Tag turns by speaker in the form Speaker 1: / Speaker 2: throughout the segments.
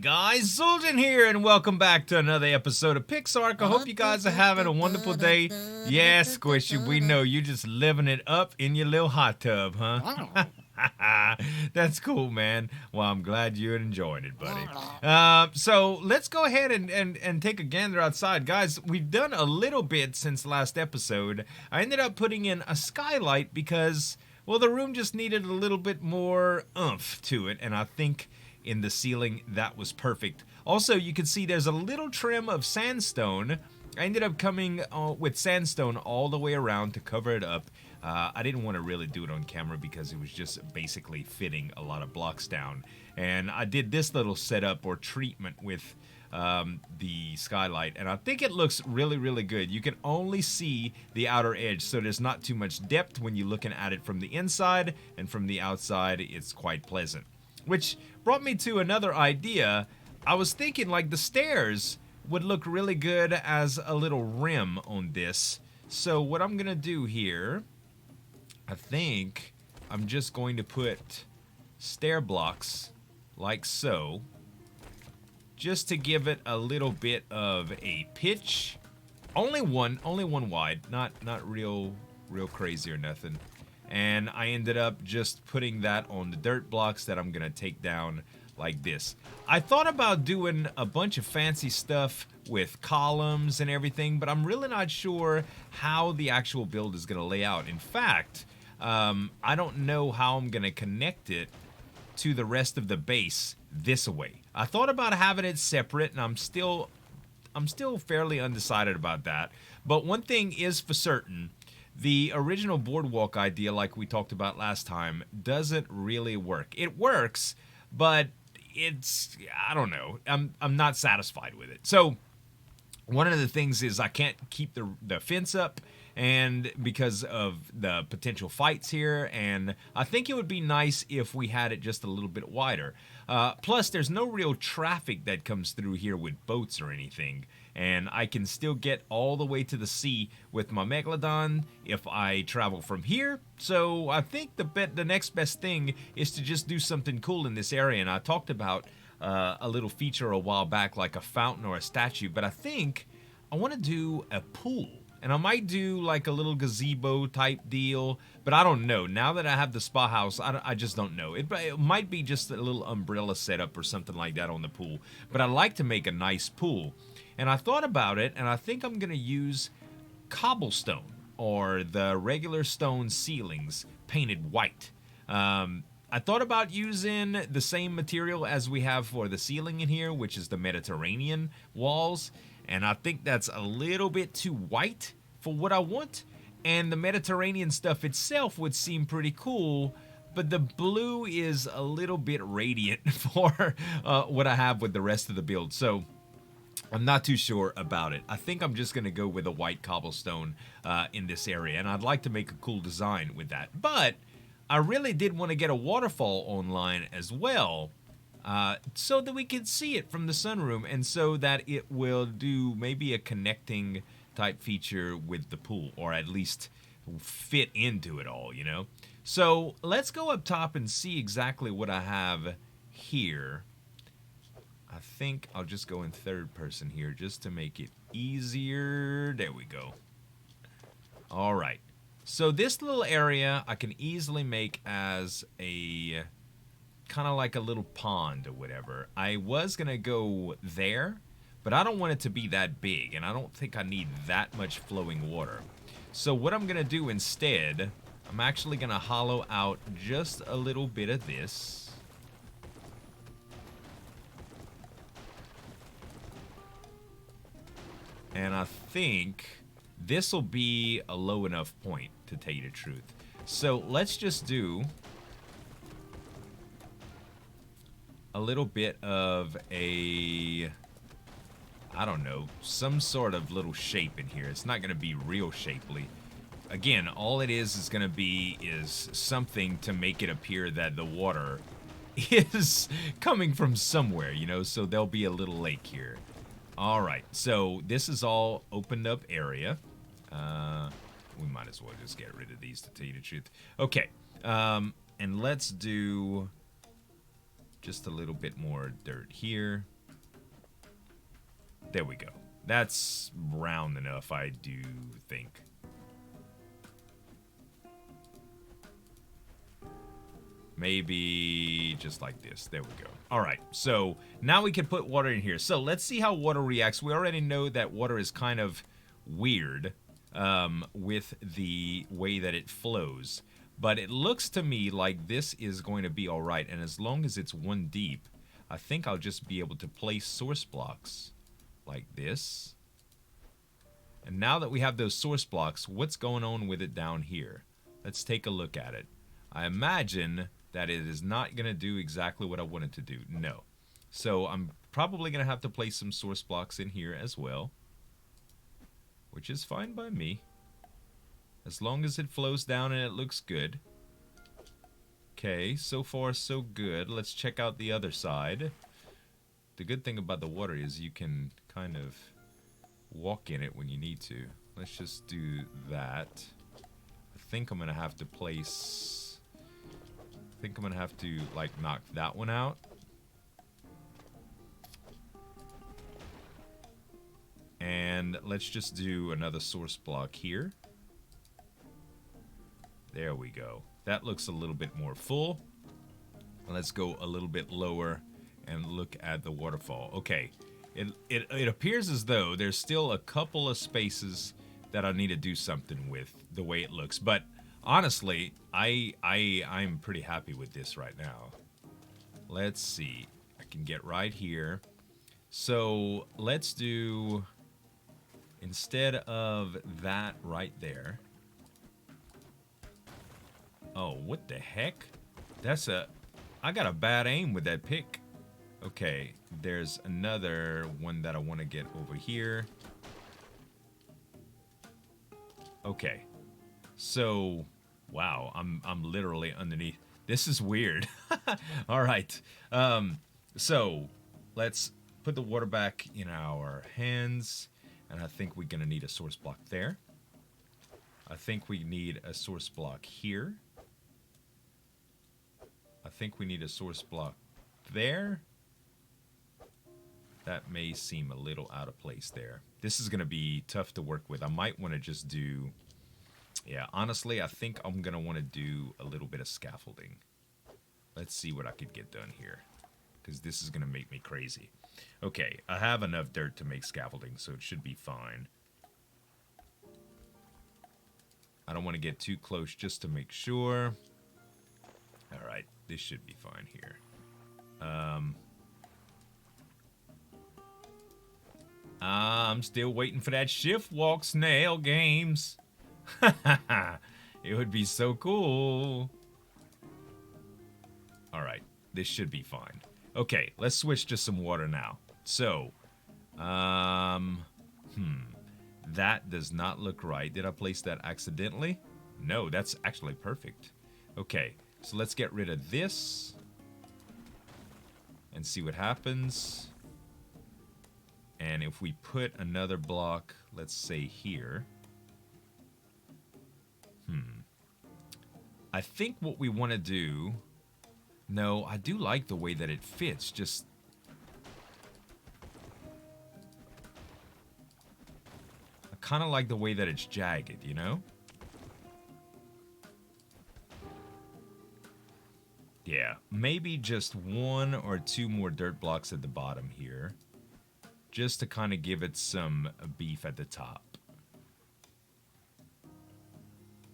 Speaker 1: guys, Zueljin here, and welcome back to another episode of PixArk. I hope you guys are having a wonderful day. Yeah, Squishy, we know you're just living it up in your little hot tub, huh? That's cool, man. Well, I'm glad you're enjoying it, buddy. So let's go ahead and take a gander outside. Guys, we've done a little bit since last episode. I ended up putting in a skylight because, well, the room just needed a little bit more oomph to it, and I think in the ceiling that was perfect. Also, you can see there's a little trim of sandstone. I ended up coming with sandstone all the way around to cover it up. I didn't want to really do it on camera because it was just basically fitting a lot of blocks down. And I did this little setup or treatment with the skylight, and I think it looks really, really good. You can only see the outer edge, so there's not too much depth when you're looking at it from the inside, and from the outside, it's quite pleasant. Which brought me to another idea. I was thinking like the stairs would look really good as a little rim on this. So what I'm gonna do here, I think I'm just going to put stair blocks like so, just to give it a little bit of a pitch. Only one wide, not real crazy or nothing. And I ended up just putting that on the dirt blocks that I'm gonna take down like this. I thought about doing a bunch of fancy stuff with columns and everything, but I'm really not sure how the actual build is gonna lay out. In fact, I don't know how I'm gonna connect it to the rest of the base this way. I thought about having it separate, and I'm still fairly undecided about that. But one thing is for certain. The original boardwalk idea, like we talked about last time, doesn't really work. It works, but it's, I don't know, I'm not satisfied with it. So one of the things is I can't keep the fence up, and because of the potential fights here, and I think it would be nice if we had it just a little bit wider. Plus, there's no real traffic that comes through here with boats or anything, and I can still get all the way to the sea with my Megalodon if I travel from here. So I think the next best thing is to just do something cool in this area, and I talked about a little feature a while back, like a fountain or a statue, but I think I want to do a pool. And I might do like a little gazebo type deal, but I don't know. Now that I have the spa house, I just don't know. It might be just a little umbrella setup or something like that on the pool. But I like to make a nice pool. And I thought about it, and I think I'm going to use cobblestone or the regular stone ceilings painted white. I thought about using the same material as we have for the ceiling in here, which is the Mediterranean walls. And I think that's a little bit too white for what I want. And the Mediterranean stuff itself would seem pretty cool, but the blue is a little bit radiant for what I have with the rest of the build. So I'm not too sure about it. I think I'm just going to go with a white cobblestone in this area. And I'd like to make a cool design with that. But I really did want to get a waterfall online as well. So that we can see it from the sunroom, and so that it will do maybe a connecting type feature with the pool, or at least fit into it all, you know? So let's go up top and see exactly what I have here. I think I'll just go in third person here just to make it easier. There we go. All right. So this little area I can easily make as a kind of like a little pond or whatever. I was gonna go there, but I don't want it to be that big, and I don't think I need that much flowing water. So what I'm gonna do instead, I'm actually gonna hollow out just a little bit of this. And I think this will be a low enough point, to tell you the truth. So let's just do a little bit of a, I don't know, some sort of little shape in here. It's not going to be real shapely. Again, all it is going to be is something to make it appear that the water is coming from somewhere, you know, so there'll be a little lake here. All right, so this is all opened up area. We might as well just get rid of these, to tell you the truth. Okay, and let's do Just a little bit more dirt here. There we go. That's round enough, I do think. Maybe just like this. There we go. All right, so now we can put water in here. So let's see how water reacts. We already know that water is kind of weird with the way that it flows. But it looks to me like this is going to be all right. And as long as it's 1 deep, I think I'll just be able to place source blocks like this. And now that we have those source blocks, what's going on with it down here? Let's take a look at it. I imagine that it is not going to do exactly what I want it to do. No. So I'm probably going to have to place some source blocks in here as well, which is fine by me. As long as it flows down and it looks good. Okay, so far so good. Let's check out the other side. The good thing about the water is you can kind of walk in it when you need to. Let's just do that. I think I'm going to have to place... I think I'm going to have to, like, knock that one out. And let's just do another source block here. There we go. That looks a little bit more full. Let's go a little bit lower and look at the waterfall. Okay, it appears as though there's still a couple of spaces that I need to do something with the way it looks. But honestly, I'm pretty happy with this right now. Let's see. I can get right here. So let's do, instead of that right there. Oh, what the heck? I got a bad aim with that pick. Okay, there's another one that I want to get over here. Okay. So, wow, I'm literally underneath. This is weird. All right. So, let's put the water back in our hands. And I think we're going to need a source block there. I think we need a source block here. I think we need a source block there. That may seem a little out of place there. This is going to be tough to work with. I might want to just do... Yeah, honestly, I think I'm going to want to do a little bit of scaffolding. Let's see what I could get done here, because this is going to make me crazy. Okay, I have enough dirt to make scaffolding, so it should be fine. I don't want to get too close just to make sure. All right, this should be fine here. I'm still waiting for that shift walk snail games. It would be so cool. All right, this should be fine. Okay, let's switch to some water now. So, that does not look right. Did I place that accidentally? No, that's actually perfect. Okay, so let's get rid of this and see what happens. And if we put another block, let's say here. I think what we want to do... No, I do like the way that it fits, just... I kind of like the way that it's jagged, you know? Yeah, maybe just 1 or 2 more dirt blocks at the bottom here. Just to kind of give it some beef at the top.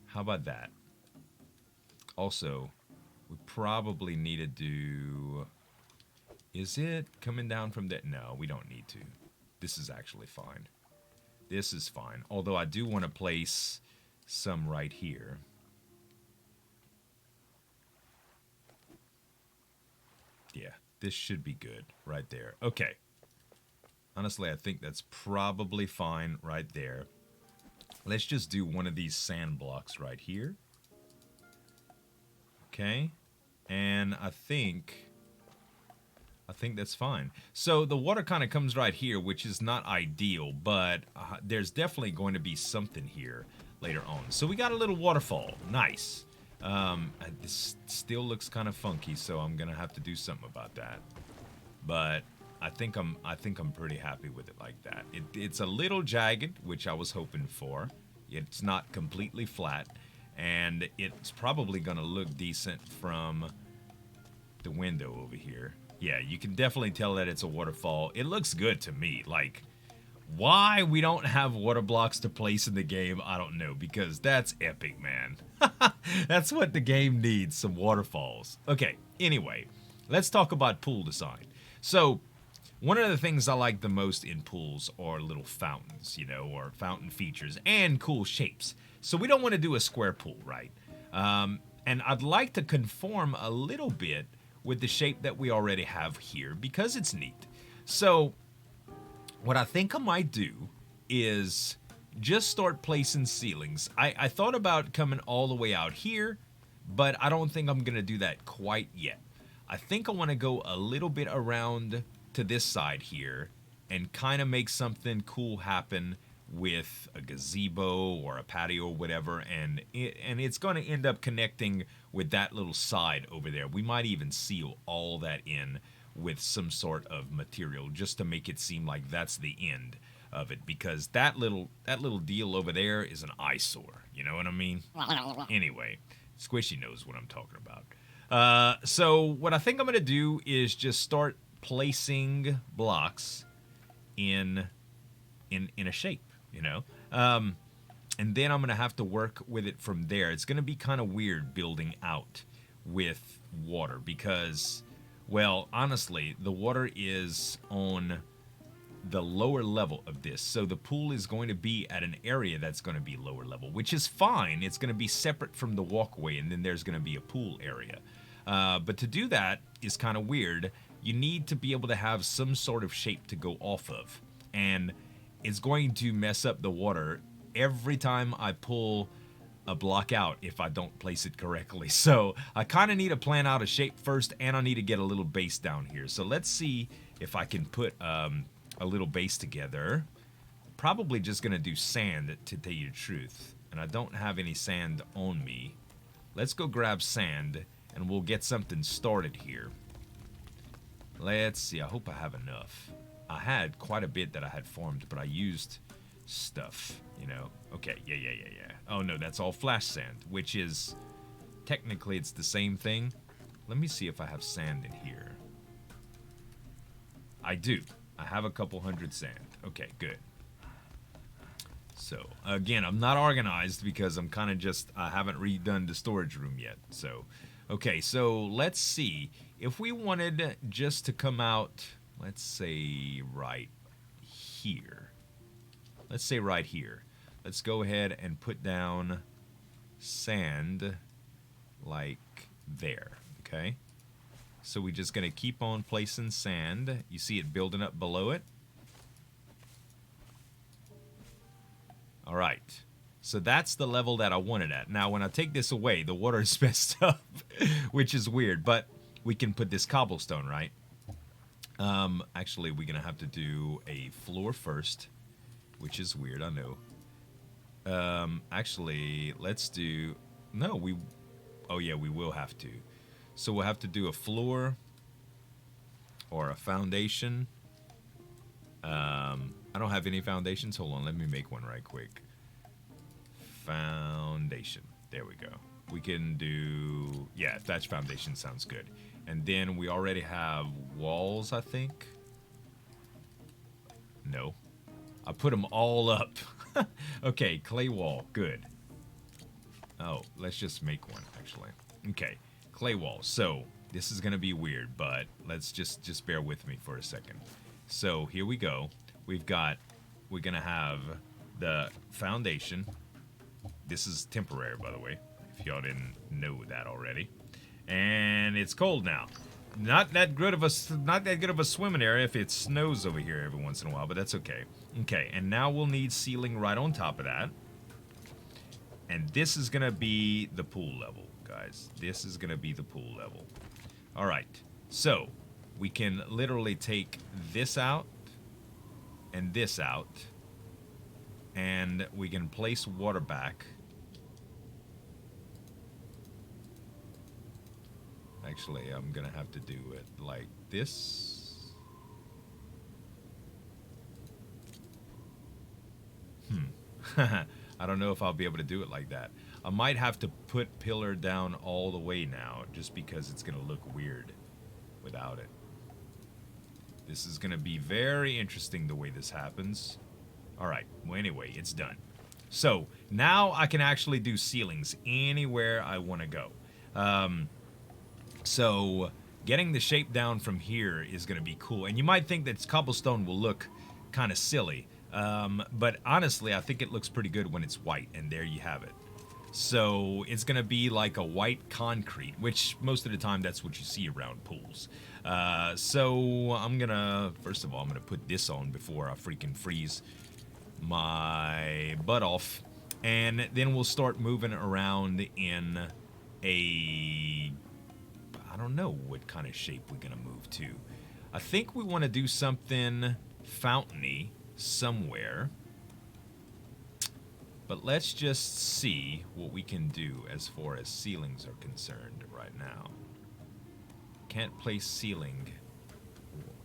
Speaker 1: How about that? Also, we probably need to do... Is it coming down from that? No, we don't need to. This is actually fine. This is fine. Although I do want to place some right here. Yeah, this should be good right there. Okay. Honestly, I think that's probably fine right there. Let's just do one of these sand blocks right here. Okay. And I think that's fine. So the water kind of comes right here, which is not ideal, but there's definitely going to be something here later on. So we got a little waterfall. Nice. This still looks kind of funky, so I'm gonna have to do something about that. But I think I'm pretty happy with it like that. It's a little jagged, which I was hoping for. It's not completely flat, and it's probably gonna look decent from the window over here. Yeah, you can definitely tell that it's a waterfall. It looks good to me. Like, why we don't have water blocks to place in the game, I don't know, because that's epic, man. That's what the game needs, some waterfalls. Okay, anyway, let's talk about pool design. So, one of the things I like the most in pools are little fountains, you know, or fountain features, and cool shapes. So we don't want to do a square pool, right? And I'd like to conform a little bit with the shape that we already have here, because it's neat. So, what I think I might do is just start placing ceilings. I thought about coming all the way out here, but I don't think I'm going to do that quite yet. I think I want to go a little bit around to this side here and kind of make something cool happen with a gazebo or a patio or whatever, and it's going to end up connecting with that little side over there. We might even seal all that in with some sort of material just to make it seem like that's the end of it, because that little deal over there is an eyesore, you know what I mean? Anyway, Squishy knows what I'm talking about. So what I think I'm gonna do is just start placing blocks in a shape, you know, and then I'm gonna have to work with it from there. It's gonna be kind of weird building out with water because, well, honestly, the water is on the lower level of this, so the pool is going to be at an area that's going to be lower level, which is fine. It's going to be separate from the walkway, and then there's going to be a pool area. But to do that is kind of weird. You need to be able to have some sort of shape to go off of, and it's going to mess up the water every time I pull a block out if I don't place it correctly. So I kind of need to plan out a shape first, and I need to get a little base down here. So let's see if I can put a little base together. Probably just gonna do sand, to tell you the truth, and I don't have any sand on me. Let's go grab sand and we'll get something started here. Let's see, I hope I have enough. I had quite a bit that I had formed, but I used stuff, you know. Okay, yeah. Oh no, that's all flash sand, which is technically it's the same thing. Let me see if I have sand in here. I do. I have a couple hundred sand. Okay, good. So, again, I'm not organized because I'm kind of just, I haven't redone the storage room yet. So, okay, so let's see. If we wanted just to come out, let's say right here. Let's say right here. Let's go ahead and put down sand like there, okay? So we're just going to keep on placing sand. You see it building up below it? All right. So that's the level that I wanted at. Now, when I take this away, the water is messed up, which is weird. But we can put this cobblestone, right? Actually, we're going to have to do a floor first, which is weird, I know. Actually, let's do... No, oh, yeah, we will have to. So we'll have to do a floor or a foundation. I don't have any foundations. Hold on, let me make one right quick. Foundation. There we go. We can do... Yeah, thatch foundation sounds good. And then we already have walls, I think. No. I put them all up. Okay, clay wall. Good. Oh, let's just make one, actually. Okay. Clay wall. So this is gonna be weird, but let's just bear with me for a second. So here we go. We're gonna have the foundation. This is temporary, by the way, if y'all didn't know that already. And it's cold now. Not that good of a swimming area if it snows over here every once in a while, but that's okay. Okay, and now we'll need ceiling right on top of that. And this is gonna be the pool level. Guys, this is gonna be the pool level. All right, so we can literally take this out and this out, and we can place water back Actually, I'm gonna have to do it like this. I don't know if I'll be able to do it like that. I might have to put pillar down all the way now, just because it's gonna look weird without it. This is gonna be very interesting the way this happens. Alright, well anyway, it's done. So, now I can actually do ceilings anywhere I want to go. So, getting the shape down from here is going to be cool. And you might think that cobblestone will look kind of silly. But honestly, I think it looks pretty good when it's white. And there you have it. So, it's going to be like a white concrete, which most of the time that's what you see around pools. So, I'm going to, first of all, I'm going to put this on before I freaking freeze my butt off, and then we'll start moving around in a, I don't know what kind of shape we're gonna move to. I think we want to do something fountainy somewhere, but let's just see what we can do as far as ceilings are concerned right now. Can't place ceiling.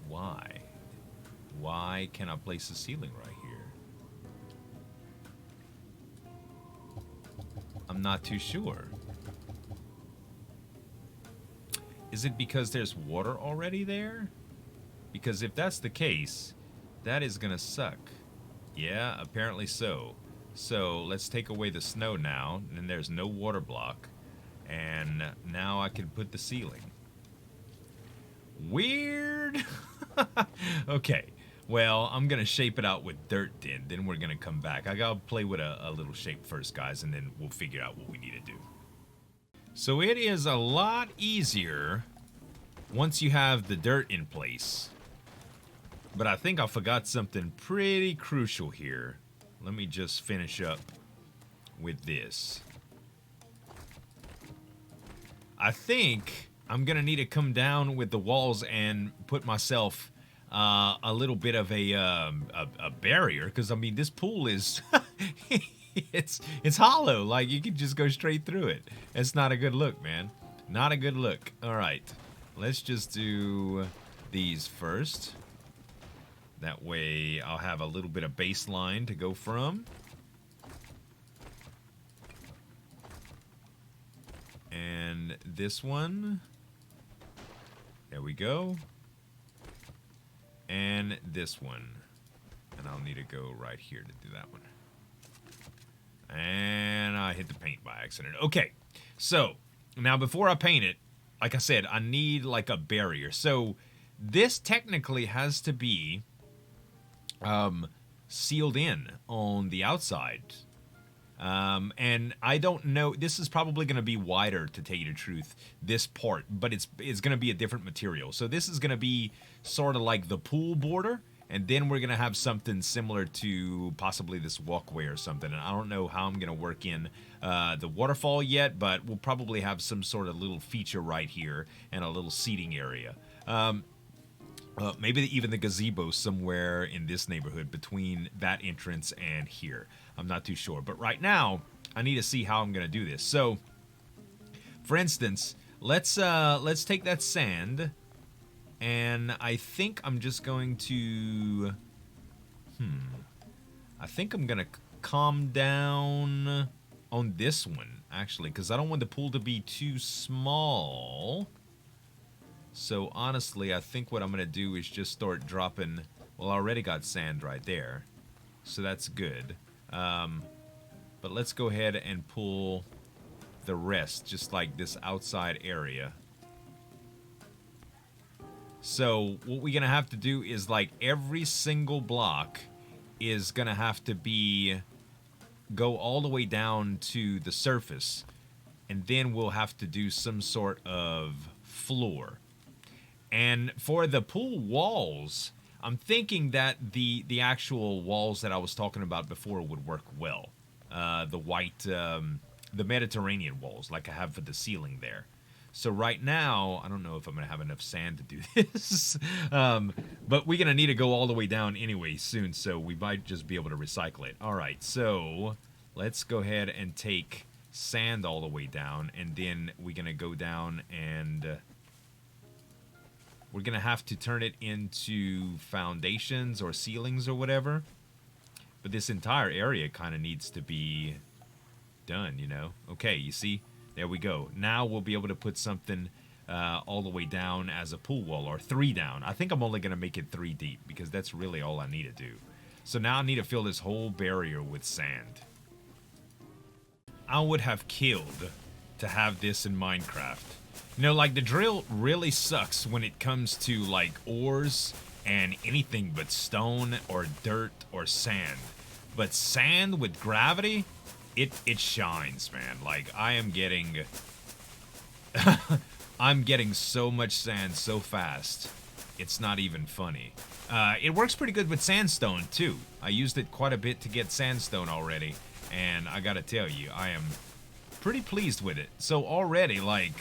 Speaker 1: Why can't I place a ceiling right here? I'm not too sure. Is it because there's water already there? Because if that's the case, that is gonna suck. Yeah, apparently so. So let's take away the snow now, and there's no water block. And now I can put the ceiling. Weird. Okay. Well, I'm going to shape it out with dirt then we're going to come back. I got to play with a little shape first, guys, and then we'll figure out what we need to do. So it is a lot easier once you have the dirt in place. But I think I forgot something pretty crucial here. Let me just finish up with this. I think I'm going to need to come down with the walls and put myself a little bit of a barrier, because I mean this pool is it's hollow, like you can just go straight through it. It's not a good look, man. Not a good look. All right, let's just do these first. That way I'll have a little bit of baseline to go from. And this one, there we go. And this one. And I'll need to go right here to do that one. And I hit the paint by accident. Okay, so now before I paint it, like I said, I need like a barrier. So this technically has to be sealed in on the outside. And I don't know, this is probably going to be wider, to tell you the truth, this part, but it's going to be a different material. So this is going to be sort of like the pool border, and then we're going to have something similar to possibly this walkway or something. And I don't know how I'm going to work in the waterfall yet, but we'll probably have some sort of little feature right here and a little seating area. Maybe even the gazebo somewhere in this neighborhood between that entrance and here. I'm not too sure. But right now, I need to see how I'm going to do this. So, for instance, let's take that sand, and I think I'm just going to... I think I'm going to calm down on this one, actually, because I don't want the pool to be too small. So, honestly, I think what I'm going to do is just start dropping... Well, I already got sand right there, so that's good. But let's go ahead and pull the rest, just like this outside area. So what we're going to have to do is, like, every single block is going to have to go all the way down to the surface. And then we'll have to do some sort of floor. And for the pool walls, I'm thinking that the actual walls that I was talking about before would work well. The white, the Mediterranean walls, like I have for the ceiling there. So right now, I don't know if I'm going to have enough sand to do this. But we're going to need to go all the way down anyway soon, so we might just be able to recycle it. All right, so let's go ahead and take sand all the way down, and then we're going to go down and We're going to have to turn it into foundations or ceilings or whatever. But this entire area kind of needs to be done, you know. Okay, you see? There we go. Now we'll be able to put something all the way down as a pool wall, or 3 down. I think I'm only going to make it 3 deep because that's really all I need to do. So now I need to fill this whole barrier with sand. I would have killed to have this in Minecraft. You know, like, the drill really sucks when it comes to, like, ores and anything but stone or dirt or sand. But sand with gravity, it shines, man. Like, I am getting... I'm getting so much sand so fast, it's not even funny. It works pretty good with sandstone, too. I used it quite a bit to get sandstone already, and I gotta tell you, I am pretty pleased with it. So already, like...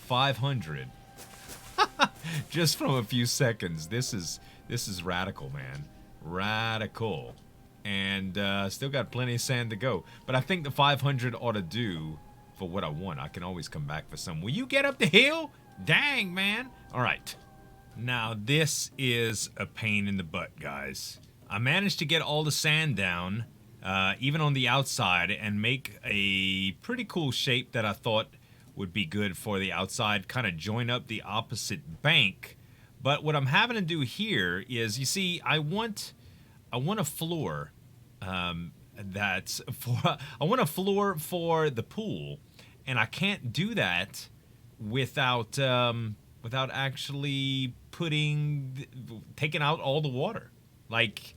Speaker 1: 500 just from a few seconds. This is radical, man. Radical. And still got plenty of sand to go, but I think the 500 ought to do for what I want. I can always come back for some. Will you get up the hill? Dang, man. All right, now this is a pain in the butt, guys. I managed to get all the sand down, even on the outside, and make a pretty cool shape that I thought would be good for the outside, kind of join up the opposite bank. But what I'm having to do here is, you see, I want a floor that's for I want a floor for the pool, and I can't do that without actually taking out all the water. Like,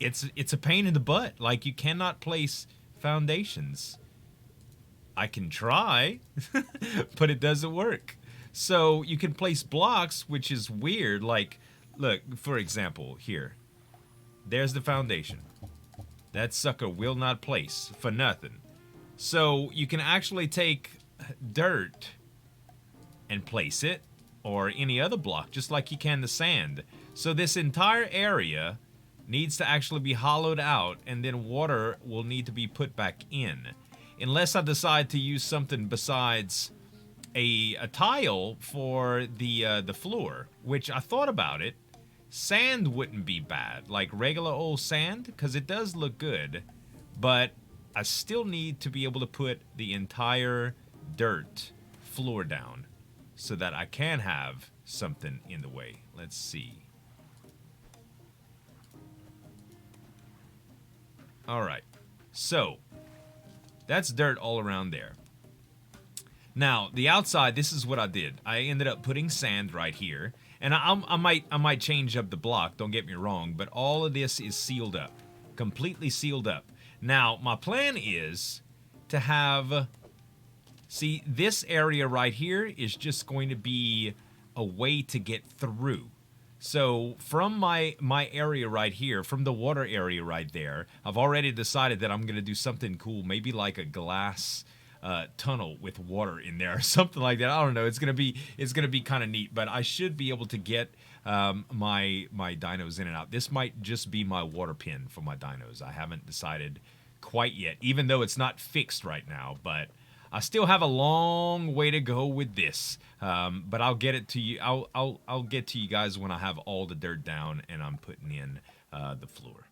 Speaker 1: it's a pain in the butt. Like, you cannot place foundations. I can try, but it doesn't work. So you can place blocks, which is weird. Like, look, for example, here. There's the foundation. That sucker will not place for nothing. So you can actually take dirt and place it, or any other block, just like you can the sand. So this entire area needs to actually be hollowed out, and then water will need to be put back in. Unless I decide to use something besides a tile for the floor, which I thought about it. Sand wouldn't be bad, like regular old sand, because it does look good. But I still need to be able to put the entire dirt floor down so that I can have something in the way. Let's see. All right, so that's dirt all around there. Now, the outside, this is what I did. I ended up putting sand right here. And I might change up the block, don't get me wrong, but all of this is sealed up. Completely sealed up. Now, my plan is to have... See, this area right here is just going to be a way to get through. So from my area right here, from the water area right there, I've already decided that I'm going to do something cool, maybe like a glass tunnel with water in there or something like that. I don't know. It's going to be kind of neat, but I should be able to get my dinos in and out. This might just be my water pin for my dinos. I haven't decided quite yet, even though it's not fixed right now, but I still have a long way to go with this, but I'll get it to you. I'll get to you guys when I have all the dirt down and I'm putting in the floor.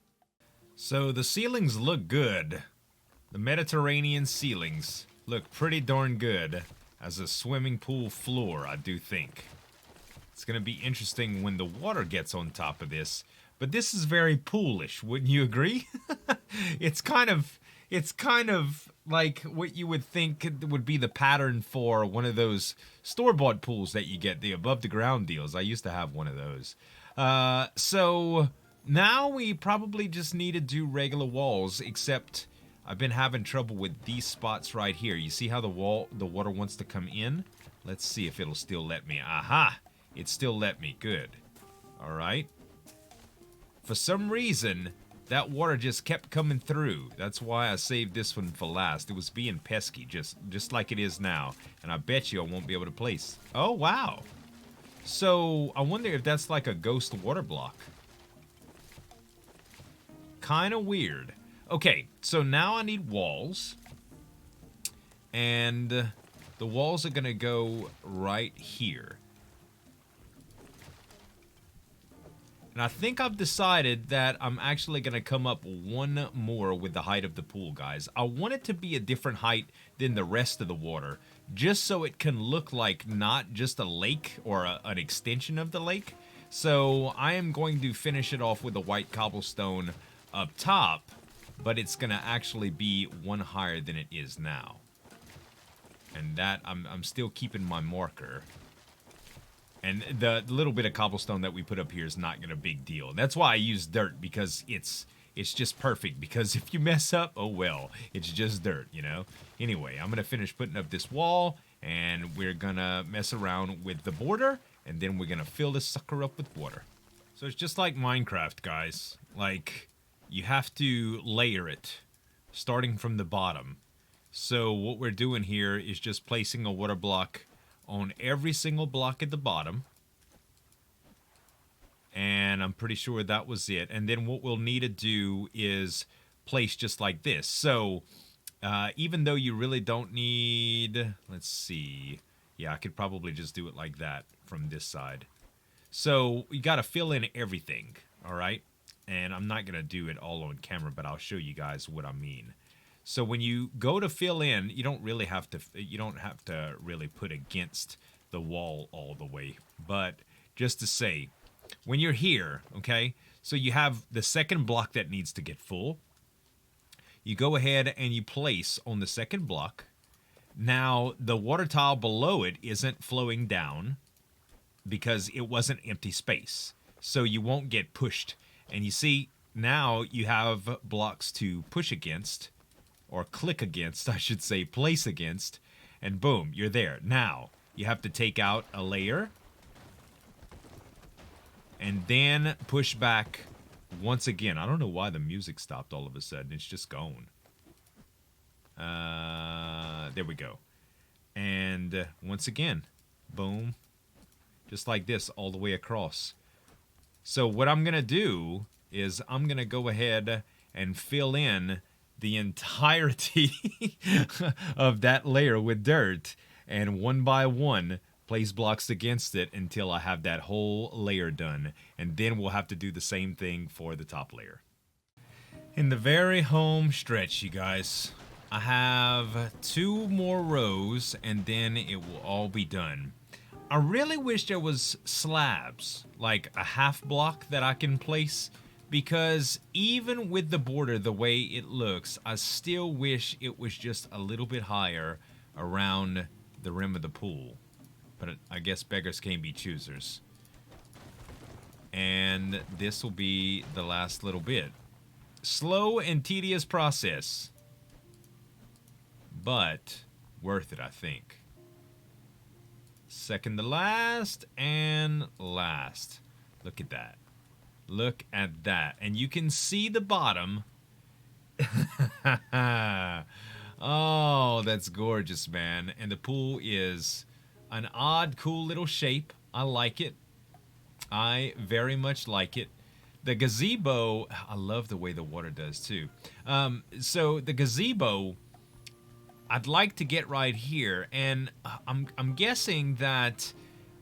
Speaker 1: So the ceilings look good. The Mediterranean ceilings look pretty darn good as a swimming pool floor, I do think. It's going to be interesting when the water gets on top of this, but this is very poolish, wouldn't you agree? It's kind of like what you would think would be the pattern for one of those store-bought pools that you get, the above-the-ground deals. I used to have one of those. So now we probably just need to do regular walls, except I've been having trouble with these spots right here. You see how the water wants to come in? Let's see if it'll still let me. Aha! It still let me. Good. All right. For some reason, that water just kept coming through. That's why I saved this one for last. It was being pesky, just like it is now. And I bet you I won't be able to place. Oh, wow. So, I wonder if that's like a ghost water block. Kind of weird. Okay, so now I need walls. And the walls are going to go right here. And I think I've decided that I'm actually going to come up one more with the height of the pool, guys. I want it to be a different height than the rest of the water, just so it can look like not just a lake or an extension of the lake. So I am going to finish it off with a white cobblestone up top, but it's going to actually be one higher than it is now. And that, I'm still keeping my marker. And the little bit of cobblestone that we put up here is not gonna big deal. That's why I use dirt, because it's just perfect. Because if you mess up, oh well, it's just dirt, you know? Anyway, I'm gonna finish putting up this wall, and we're gonna mess around with the border, and then we're gonna fill this sucker up with water. So it's just like Minecraft, guys. Like, you have to layer it, starting from the bottom. So what we're doing here is just placing a water block on every single block at the bottom. And I'm pretty sure that was it. And then what we'll need to do is place just like this. So even though you really don't need, let's see. Yeah, I could probably just do it like that from this side. So you got to fill in everything, all right? And I'm not going to do it all on camera, but I'll show you guys what I mean. So when you go to fill in, you don't have to really put against the wall all the way. But just to say, when you're here, okay, so you have the second block that needs to get full. You go ahead and you place on the second block. Now, the water tile below it isn't flowing down because it wasn't empty space. So you won't get pushed. And you see, now you have blocks to push against. Or click against, I should say, place against, and boom, you're there. Now, you have to take out a layer, and then push back once again. I don't know why the music stopped all of a sudden. It's just gone. There we go. And once again, boom, just like this all the way across. So what I'm going to do is I'm going to go ahead and fill in the entirety of that layer with dirt, and one by one place blocks against it until I have that whole layer done, and then we'll have to do the same thing for the top layer. In the very home stretch, you guys, I have 2 more rows and then it will all be done. I really wish there was slabs, like a half block that I can place, because even with the border the way it looks, I still wish it was just a little bit higher around the rim of the pool. But I guess beggars can't be choosers. And this will be the last little bit. Slow and tedious process, but worth it, I think. Second to last and last. Look at that. Look at that. And you can see the bottom. Oh, that's gorgeous, man. And the pool is an odd, cool little shape. I like it. I very much like it. The gazebo, I love the way the water does too. So the gazebo, I'd like to get right here. And I'm guessing that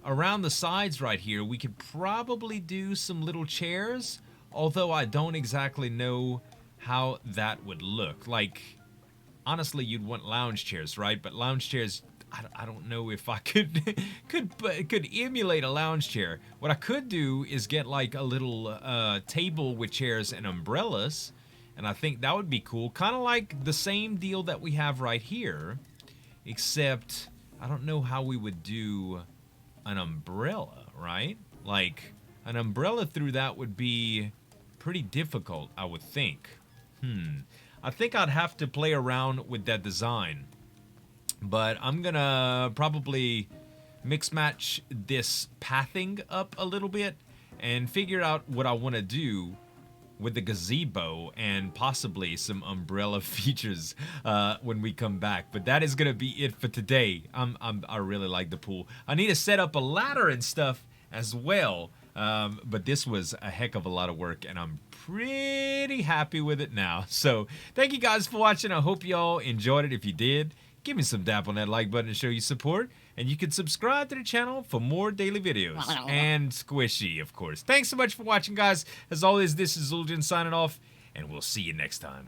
Speaker 1: around the sides right here, we could probably do some little chairs, although I don't exactly know how that would look. Like, honestly, you'd want lounge chairs, right? But lounge chairs, I don't know if I could could emulate a lounge chair. What I could do is get like a little table with chairs and umbrellas, and I think that would be cool. Kind of like the same deal that we have right here, except I don't know how we would do an umbrella, right? Like, an umbrella through that would be pretty difficult, I would think. I think I'd have to play around with that design. But I'm gonna probably mix match this pathing up a little bit and figure out what I want to do with the gazebo and possibly some umbrella features when we come back. But that is gonna be it for today. I really like the pool. I need to set up a ladder and stuff as well. But this was a heck of a lot of work, and I'm pretty happy with it now. So thank you guys for watching. I hope y'all enjoyed it. If you did, give me some dap on that like button to show your support. And you can subscribe to the channel for more daily videos. And squishy, of course. Thanks so much for watching, guys. As always, this is Zueljin signing off, and we'll see you next time.